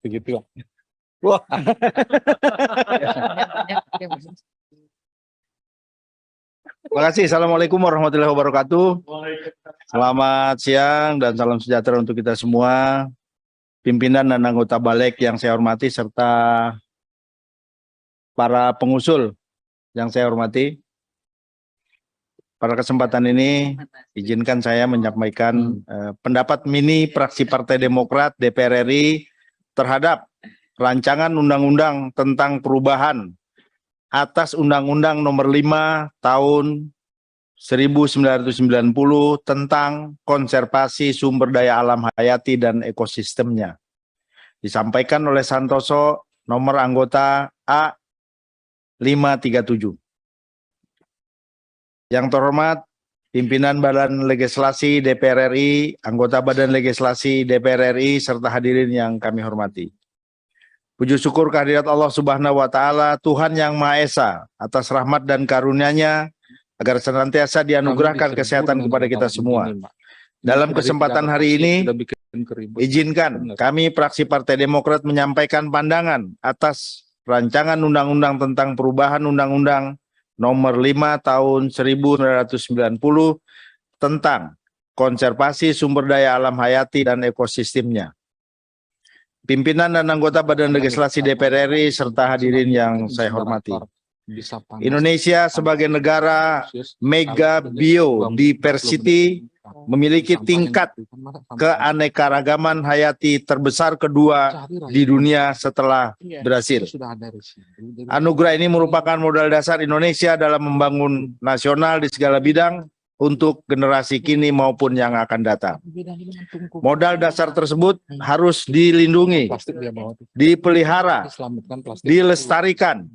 begitu. Wah. Terima kasih. Assalamualaikum warahmatullahi wabarakatuh. Selamat siang dan salam sejahtera untuk kita semua. Pimpinan dan anggota Balik yang saya hormati serta para pengusul yang saya hormati. Pada kesempatan ini izinkan saya menyampaikan pendapat mini fraksi Partai Demokrat DPR RI terhadap rancangan undang-undang tentang perubahan atas Undang-Undang Nomor 5 Tahun 1990 tentang konservasi sumber daya alam hayati dan ekosistemnya. Disampaikan oleh Santoso, nomor anggota A537. Yang terhormat, pimpinan Badan Legislasi DPR RI, anggota Badan Legislasi DPR RI, serta hadirin yang kami hormati. Puji syukur kehadirat Allah Subhanahu wa Ta'ala, Tuhan yang Maha Esa, atas rahmat dan karunia-Nya, agar senantiasa dianugerahkan kesehatan kepada kita semua. Dalam kesempatan hari ini, izinkan kami fraksi Partai Demokrat menyampaikan pandangan atas rancangan undang-undang tentang perubahan Undang-Undang Nomor 5 Tahun 1990 tentang konservasi sumber daya alam hayati dan ekosistemnya. Pimpinan dan anggota Badan Legislasi DPR RI serta hadirin yang saya hormati. Indonesia sebagai negara mega biodiversity memiliki tingkat keanekaragaman hayati terbesar kedua di dunia setelah Brasil. Anugerah ini merupakan modal dasar Indonesia dalam membangun nasional di segala bidang untuk generasi kini maupun yang akan datang. Modal dasar tersebut harus dilindungi, dipelihara, dilestarikan,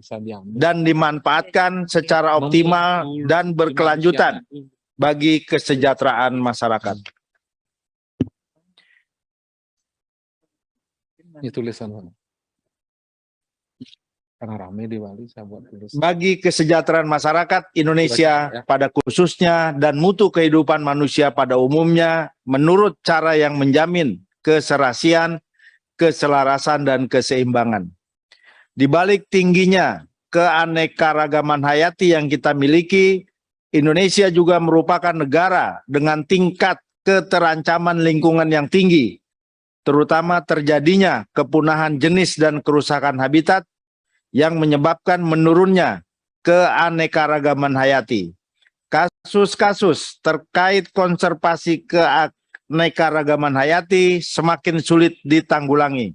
dan dimanfaatkan secara optimal dan berkelanjutan bagi kesejahteraan masyarakat. Ini tulisan karena rame di Bali, saya buat tulisan. Bagi kesejahteraan masyarakat Indonesia pada khususnya dan mutu kehidupan manusia pada umumnya menurut cara yang menjamin keserasian, keselarasan, dan keseimbangan. Di balik tingginya keanekaragaman hayati yang kita miliki, Indonesia juga merupakan negara dengan tingkat keterancaman lingkungan yang tinggi, terutama terjadinya kepunahan jenis dan kerusakan habitat yang menyebabkan menurunnya keanekaragaman hayati. Kasus-kasus terkait konservasi keanekaragaman hayati semakin sulit ditanggulangi.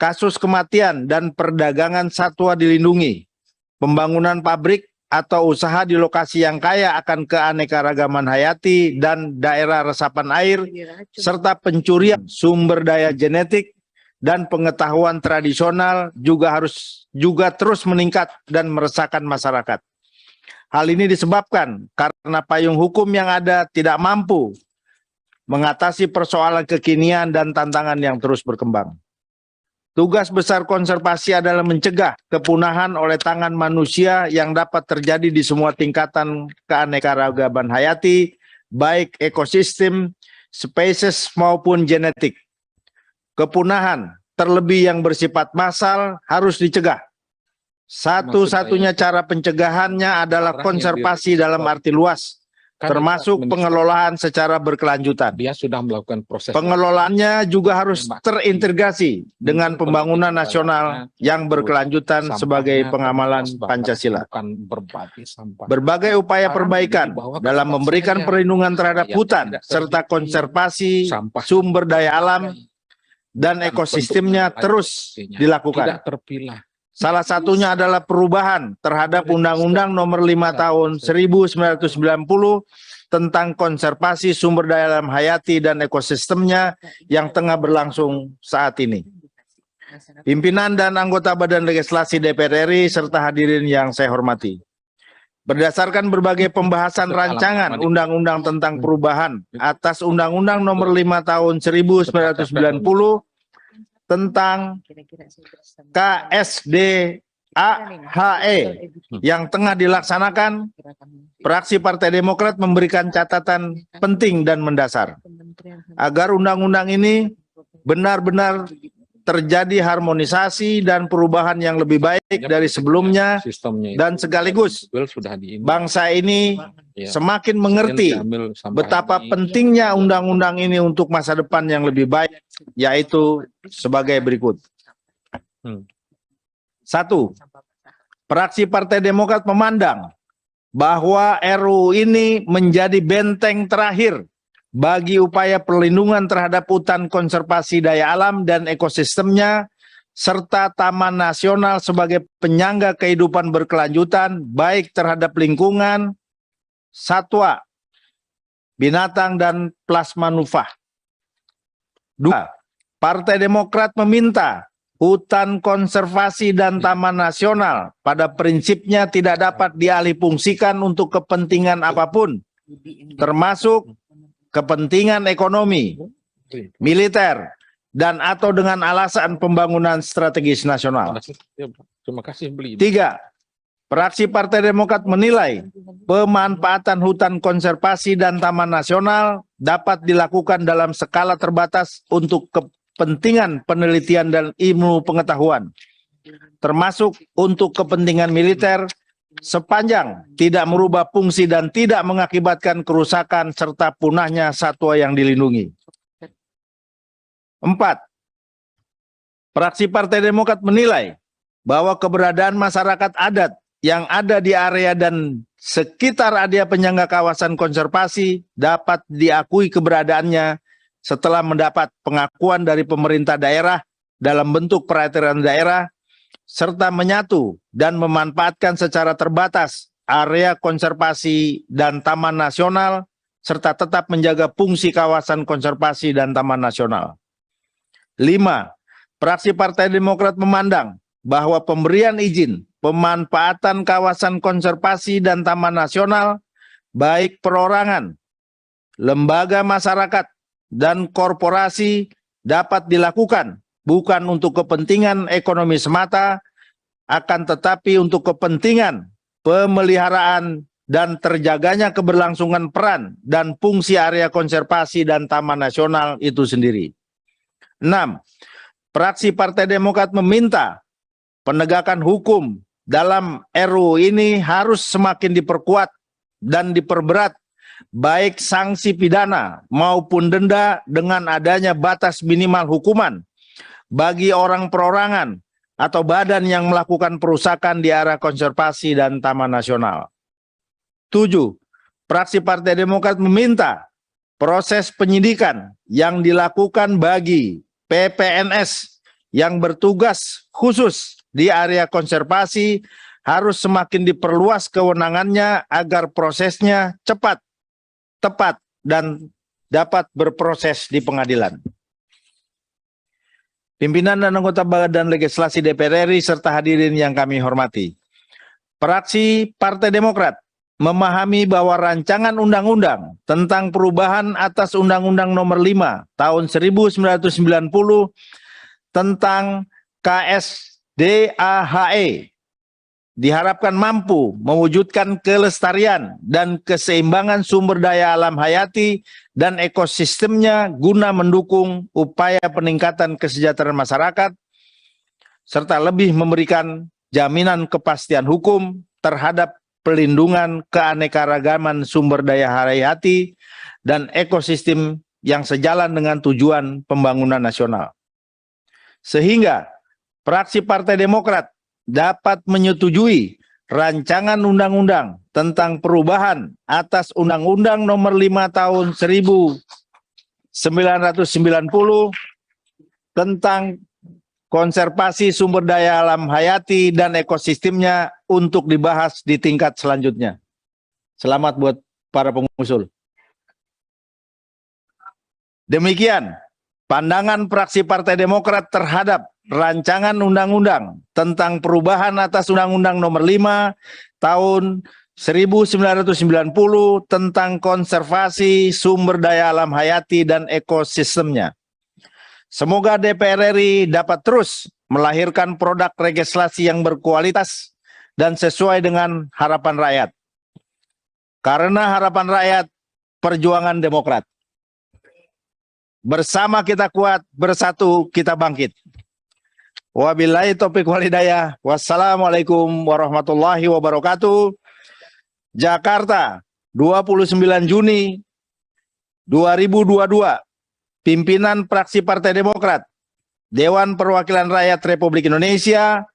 Kasus kematian dan perdagangan satwa dilindungi. Pembangunan pabrik atau usaha di lokasi yang kaya akan keanekaragaman hayati dan daerah resapan air, serta pencurian sumber daya genetik dan pengetahuan tradisional juga terus meningkat dan meresahkan masyarakat. Hal ini disebabkan karena payung hukum yang ada tidak mampu mengatasi persoalan kekinian dan tantangan yang terus berkembang. Tugas besar konservasi adalah mencegah kepunahan oleh tangan manusia yang dapat terjadi di semua tingkatan keanekaragaman hayati, baik ekosistem, spesies maupun genetik. Kepunahan, terlebih yang bersifat massal, harus dicegah. Satu-satunya cara pencegahannya adalah konservasi dalam arti luas, termasuk pengelolaan secara berkelanjutan. Dia sudah melakukan proses. Pengelolaannya juga harus terintegrasi dengan pembangunan nasional yang berkelanjutan sebagai pengamalan Pancasila. Berbagai upaya perbaikan dalam memberikan perlindungan terhadap hutan serta konservasi sumber daya alam dan ekosistemnya terus dilakukan. Salah satunya adalah perubahan terhadap Undang-Undang Nomor 5 Tahun 1990 tentang konservasi sumber daya alam hayati dan ekosistemnya yang tengah berlangsung saat ini. Pimpinan dan anggota Badan Legislasi DPR RI serta hadirin yang saya hormati. Berdasarkan berbagai pembahasan rancangan undang-undang tentang perubahan atas Undang-Undang Nomor 5 Tahun 1990 tentang KSDAHE yang tengah dilaksanakan, fraksi Partai Demokrat memberikan catatan penting dan mendasar agar undang-undang ini benar-benar terjadi harmonisasi dan perubahan yang lebih baik dari sebelumnya, sistemnya dan sekaligus sudah bangsa ini Ya. semakin mengerti Diambil sampai betapa hari ini. pentingnya undang-undang ini untuk masa depan yang lebih baik, yaitu sebagai berikut. 1. Fraksi Partai Demokrat memandang bahwa RUU ini menjadi benteng terakhir bagi upaya perlindungan terhadap hutan konservasi daya alam dan ekosistemnya, serta taman nasional sebagai penyangga kehidupan berkelanjutan baik terhadap lingkungan, satwa, binatang, dan plasma nufah. 2. Partai Demokrat meminta hutan konservasi dan taman nasional pada prinsipnya tidak dapat dialihfungsikan untuk kepentingan apapun, termasuk kepentingan ekonomi, militer, dan atau dengan alasan pembangunan strategis nasional. Terima kasih beli. 3. Fraksi Partai Demokrat menilai pemanfaatan hutan konservasi dan taman nasional dapat dilakukan dalam skala terbatas untuk kepentingan penelitian dan ilmu pengetahuan, termasuk untuk kepentingan militer, sepanjang tidak merubah fungsi dan tidak mengakibatkan kerusakan serta punahnya satwa yang dilindungi. 4. Fraksi Partai Demokrat menilai bahwa keberadaan masyarakat adat yang ada di area dan sekitar area penyangga kawasan konservasi dapat diakui keberadaannya setelah mendapat pengakuan dari pemerintah daerah dalam bentuk peraturan daerah, serta menyatu dan memanfaatkan secara terbatas area konservasi dan taman nasional, serta tetap menjaga fungsi kawasan konservasi dan taman nasional. 5. Fraksi Partai Demokrat memandang bahwa pemberian izin pemanfaatan kawasan konservasi dan taman nasional, baik perorangan, lembaga masyarakat, dan korporasi dapat dilakukan bukan untuk kepentingan ekonomi semata, akan tetapi untuk kepentingan pemeliharaan dan terjaganya keberlangsungan peran dan fungsi area konservasi dan taman nasional itu sendiri. 6. Fraksi Partai Demokrat meminta penegakan hukum dalam RUU ini harus semakin diperkuat dan diperberat, baik sanksi pidana maupun denda dengan adanya batas minimal hukuman bagi orang perorangan atau badan yang melakukan perusakan di area konservasi dan taman nasional. 7. Fraksi Partai Demokrat meminta proses penyidikan yang dilakukan bagi PPNS yang bertugas khusus di area konservasi harus semakin diperluas kewenangannya agar prosesnya cepat, tepat, dan dapat berproses di pengadilan. Pimpinan dan anggota Badan Legislasi DPR RI serta hadirin yang kami hormati. Fraksi Partai Demokrat memahami bahwa rancangan undang-undang tentang perubahan atas Undang-Undang Nomor 5 Tahun 1990 tentang KSDAHE diharapkan mampu mewujudkan kelestarian dan keseimbangan sumber daya alam hayati dan ekosistemnya guna mendukung upaya peningkatan kesejahteraan masyarakat, serta lebih memberikan jaminan kepastian hukum terhadap pelindungan keanekaragaman sumber daya hayati dan ekosistem yang sejalan dengan tujuan pembangunan nasional. Sehingga fraksi Partai Demokrat dapat menyetujui rancangan undang-undang tentang perubahan atas Undang-Undang Nomor 5 Tahun 1990 tentang konservasi sumber daya alam hayati dan ekosistemnya untuk dibahas di tingkat selanjutnya. Selamat buat para pengusul. Demikian pandangan fraksi Partai Demokrat terhadap rancangan undang-undang tentang perubahan atas Undang-Undang Nomor 5 Tahun 1990 tentang konservasi sumber daya alam hayati dan ekosistemnya. Semoga DPR RI dapat terus melahirkan produk legislasi yang berkualitas dan sesuai dengan harapan rakyat. Karena harapan rakyat, perjuangan Demokrat. Bersama kita kuat, bersatu kita bangkit. Wabillahi taufiq wal hidayah. Wassalamualaikum warahmatullahi wabarakatuh. Jakarta, 29 Juni 2022. Pimpinan Fraksi Partai Demokrat, Dewan Perwakilan Rakyat Republik Indonesia,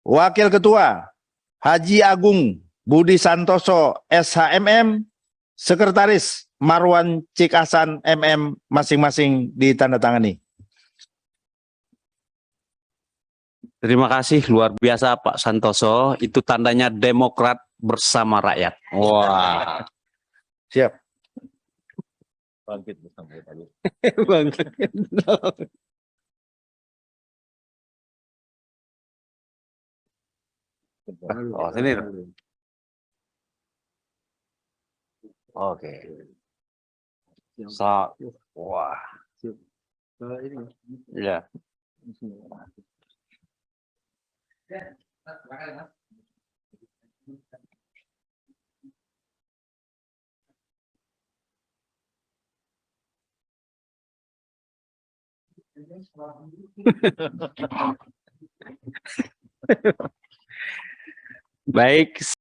Wakil Ketua Haji Agung Budi Santoso SHMM, Sekretaris Marwan Cikasan MM, masing-masing ditandatangani. Terima kasih, luar biasa Pak Santoso. Itu tandanya Demokrat bersama rakyat. Wah. Siap. Bangkit bersama tadi. Oh, sini. Oke. Wah. Ya. Baik.